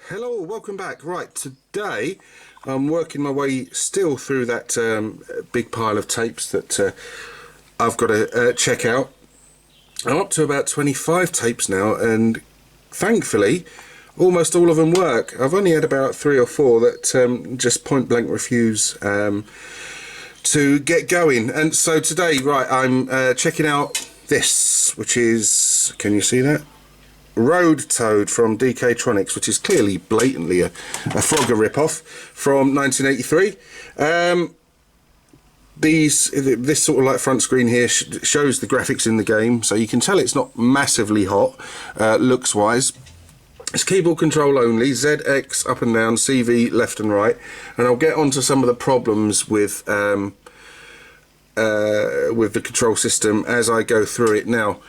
Hello, welcome back. Right, today I'm working my way still through that big pile of tapes that I've got to check out. I'm up to about 25 tapes now, and thankfully almost all of them work. I've only had about 3 or 4 that just point blank refuse to get going. And so today, right, I'm checking out this, which is, can you see that? Road Toad from dk'tronics, which is clearly blatantly a Frogger ripoff from 1983. This sort of like front screen here shows the graphics in the game, so you can tell it's not massively hot looks wise. It's keyboard control only, ZX up and down, CV left and right, and I'll get onto some of the problems with the control system as I go through it now.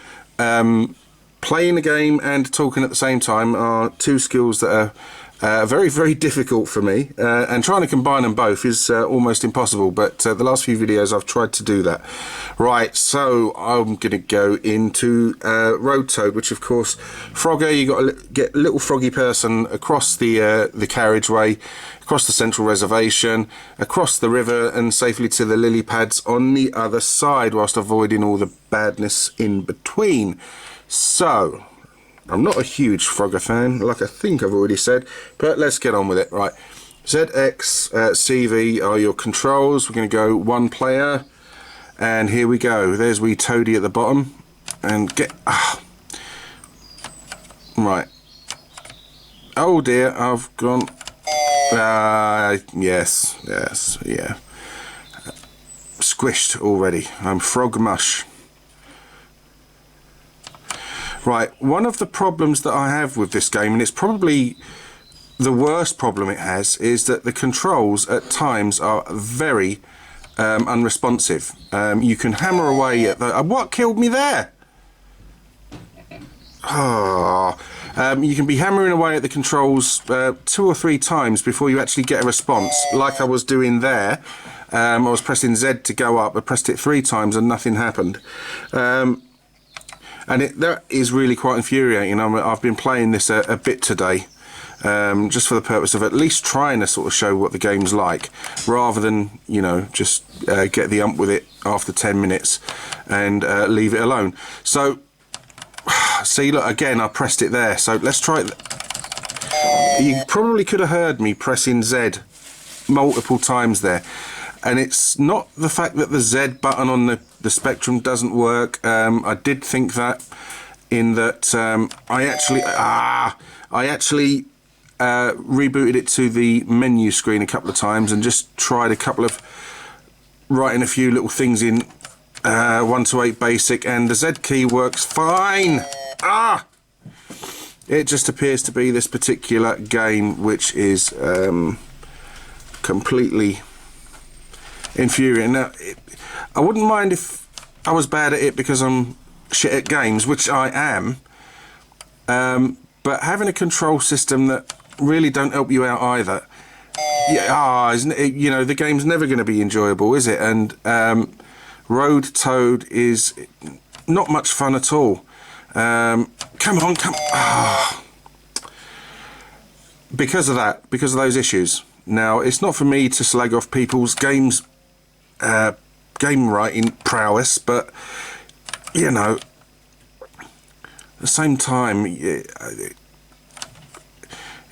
Playing the game and talking at the same time are two skills that are very, very difficult for me, and trying to combine them both is almost impossible, but the last few videos I've tried to do that. Right, so I'm going to go into Road Toad, which of course, Frogger, you got to get little froggy person across the carriageway, across the central reservation, across the river and safely to the lily pads on the other side, whilst avoiding all the badness in between. So, I'm not a huge Frogger fan, like I think I've already said, but let's get on with it. Right, ZX, CV are your controls. We're going to go one player, and here we go. There's wee Toadie at the bottom, and get... Right. Oh dear, I've gone... yes, yeah. Squished already. I'm frog mush. Right, one of the problems that I have with this game, and it's probably the worst problem it has, is that the controls at times are very unresponsive. You can hammer away at the... what killed me there? You can be hammering away at the controls 2 or 3 times before you actually get a response, like I was doing there. I was pressing Z to go up, I pressed it 3 times and nothing happened. And that is really quite infuriating. I've been playing this a bit today, just for the purpose of at least trying to sort of show what the game's like, rather than, you know, just get the ump with it after 10 minutes and leave it alone. So, see, look, again, I pressed it there. So let's try it. You probably could have heard me pressing Z multiple times there. And it's not the fact that the Z button on the Spectrum doesn't work. I did think that, in that I actually rebooted it to the menu screen a couple of times and just tried a couple of writing a few little things in 1 to 8 basic, and the Z key works fine. It just appears to be this particular game which is completely infuriating. Now, I wouldn't mind if I was bad at it because I'm shit at games, which I am, but having a control system that really don't help you out either, isn't it, you know, the game's never going to be enjoyable, is it? And Road Toad is not much fun at all. Come on. Because of that, because of those issues. Now, it's not for me to slag off people's game writing prowess, but, you know, at the same time,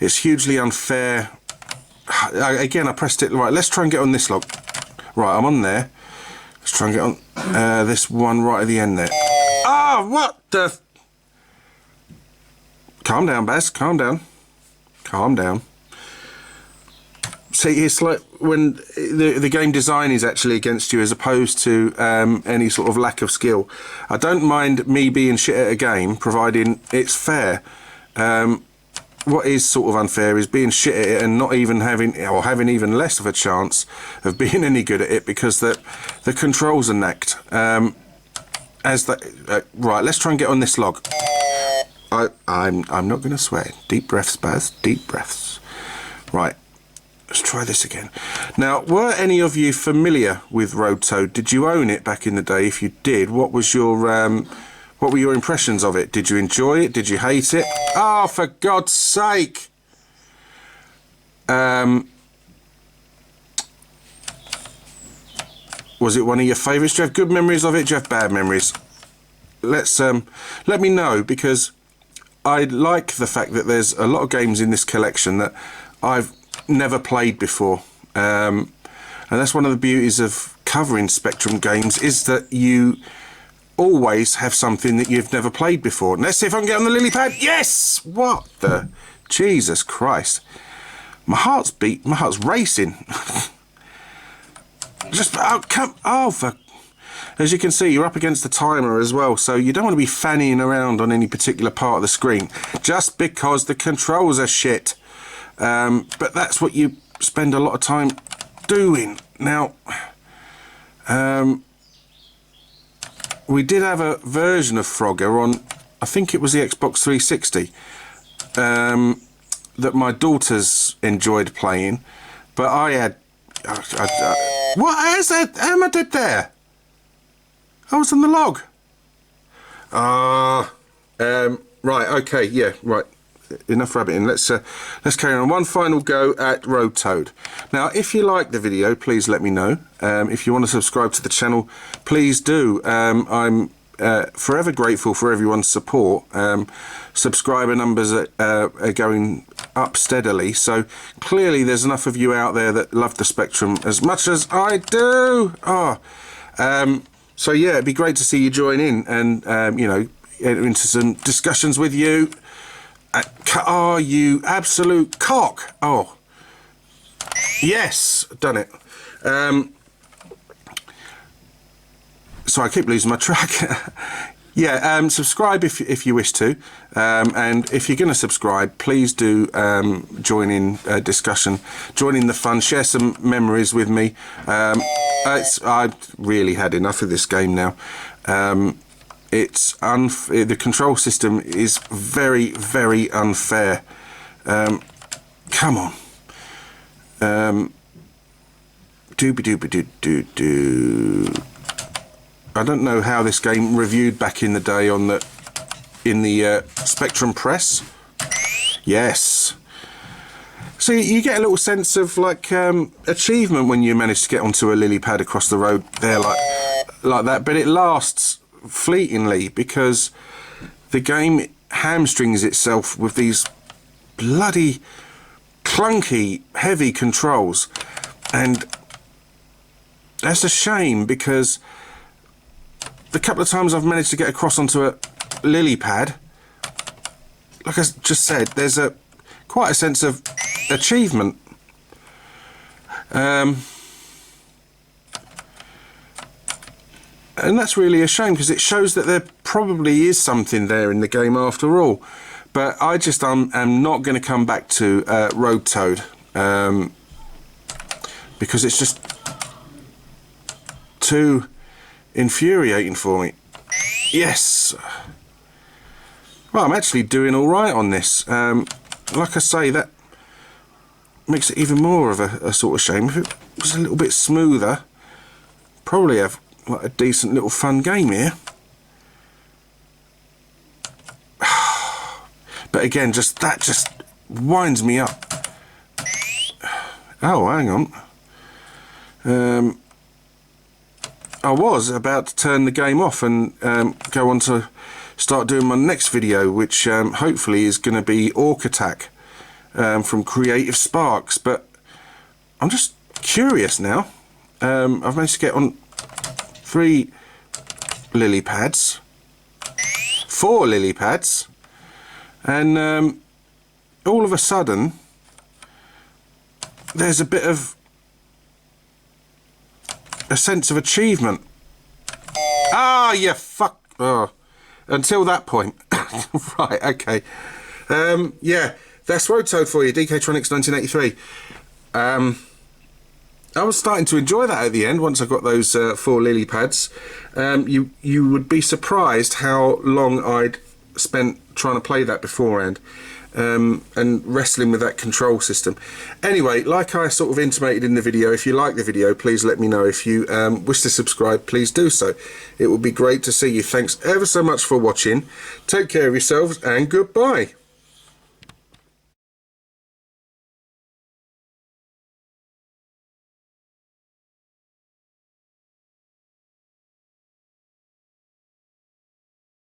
it's hugely unfair. Again, I pressed it. Right, let's try and get on this log. Right, I'm on there. Let's try and get on this one right at the end there. What the... Calm down, Baz, calm down. Calm down. See, it's like when the game design is actually against you as opposed to any sort of lack of skill. I don't mind me being shit at a game, providing it's fair. What is sort of unfair is being shit at it and not even having, or having even less of a chance of being any good at it because the controls are knacked. Right, let's try and get on this log. I'm not going to swear. Deep breaths, Baz. Deep breaths. Right. Let's try this again. Now, were any of you familiar with Road Toad? Did you own it back in the day? If you did, what was your What were your impressions of it? Did you enjoy it? Did you hate it? Oh, for God's sake! Was it one of your favourites? Do you have good memories of it? Do you have bad memories? Let's let me know, because I like the fact that there's a lot of games in this collection that I've never played before, and that's one of the beauties of covering Spectrum games, is that you always have something that you've never played before. And let's see if I can get on the lily pad. Yes! What the Jesus Christ? My heart's racing. Just as you can see, you're up against the timer as well, so you don't want to be fannying around on any particular part of the screen just because the controls are shit. But that's what you spend a lot of time doing. Now, we did have a version of Frogger on, I think it was the Xbox 360, that my daughters enjoyed playing, but I had... what is that? How am I dead there? I was on the log. Right, okay, yeah, right. Enough rabbiting. Let's carry on. One final go at Road Toad. Now, if you like the video, please let me know. If you want to subscribe to the channel, please do. I'm forever grateful for everyone's support. Subscriber numbers are going up steadily, so clearly there's enough of you out there that love the Spectrum as much as I do. So yeah, it'd be great to see you join in and you know, enter into some discussions with you. Oh, you absolute cock! Oh, yes, done it. So I keep losing my track. Yeah, subscribe if you wish to, and if you're going to subscribe, please do join in discussion, join in the fun, share some memories with me. I've really had enough of this game now. The control system is very, very unfair. Come on. Dooby-dooby-doo-doo-doo. I don't know how this game reviewed back in the day on in the Spectrum Press. Yes. So you get a little sense of like achievement when you manage to get onto a lily pad across the road there like that, but it lasts fleetingly because the game hamstrings itself with these bloody clunky heavy controls, and that's a shame because the couple of times I've managed to get across onto a lily pad, like I just said, there's quite a sense of achievement. And that's really a shame because it shows that there probably is something there in the game after all. But I just am not going to come back to Road Toad because it's just too infuriating for me. Yes. Well, I'm actually doing all right on this. Like I say, that makes it even more of a sort of shame. If it was a little bit smoother, probably have like a decent little fun game here. But again, that just winds me up. Oh, hang on. I was about to turn the game off and go on to start doing my next video, which hopefully is going to be Orc Attack from Creative Sparks. But I'm just curious now. I've managed to get on 3 lily pads, 4 lily pads, and all of a sudden there's a bit of a sense of achievement. Ah, you fuck. Oh. Until that point. Right, okay. Yeah, that's Road Toad for you, dk'tronics 1983. I was starting to enjoy that at the end once I got those 4 lily pads. You would be surprised how long I'd spent trying to play that beforehand, and wrestling with that control system. Anyway, like I sort of intimated in the video, if you like the video, please let me know. If you wish to subscribe, please do so. It would be great to see you. Thanks ever so much for watching. Take care of yourselves and goodbye.